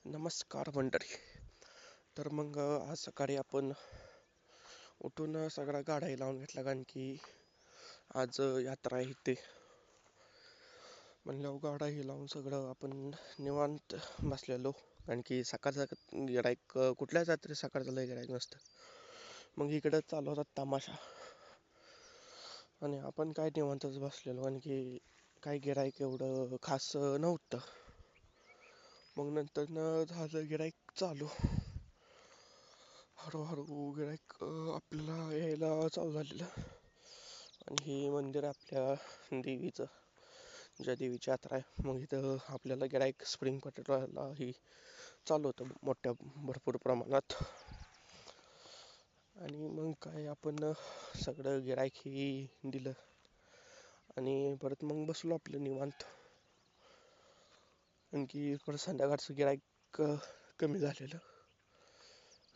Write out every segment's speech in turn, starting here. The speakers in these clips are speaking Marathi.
नमस्कार मंडळी. तर मग आज सकाळी आपण उठून सगळा गाडाही लावून घेतला, कारण की आज यात्रा आहे इथे. म्हणल्यावर गाडाही लावून सगळं आपण निवांत बसलेलो, कारण की सकाळचा गिराईक कुठल्याच रात्री सकाळचं लय गिराईक नसतं. मग इकडं चालू होता तमाशा आणि आपण काय निवांतच बसलेलो, कारण की काही गिराईक एवढं खास नव्हतं. मग नंतर झालं गिराईक चालू. हळूहळू गिराईक आपल्याला यायला चालू झालेलं. आणि हे मंदिर आपल्या देवीचं, ज्या देवीची यात्रा आहे, मग इथं आपल्याला गिराईक स्प्रिंग पटेला ही चालू होतं मोठ्या भरपूर प्रमाणात. आणि मग काय आपण सगळं गिराईक ही दिलं आणि परत मग बसलो आपलं निवांत, कारण की परत संध्याकाळचं गिराईक कमी झालेलं.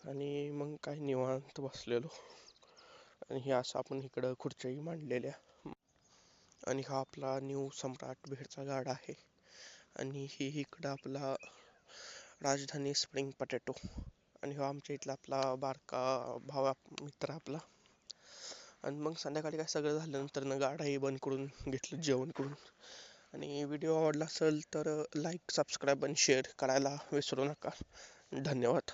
आणि मग काय निवांत बसलेलो आणि हे असं आपण इकडं खुर्च्याही मांडलेल्या. आणि हा आपला न्यू सम्राट भेळचा गाडा आहे आणि ही इकडं आपला राजधानी स्प्रिंग पटॅटो. आणि हा आमच्या इथला आपला बारका भावा मित्र आपला. आणि मग संध्याकाळी काय सगळं झाल्यानंतर गाडाही बंद करून घेतलं जेवण करून. आणि व्हिडिओ आवडला असेल तर लाईक, सबस्क्राईब आणि शेअर करायला विसरू नका. धन्यवाद.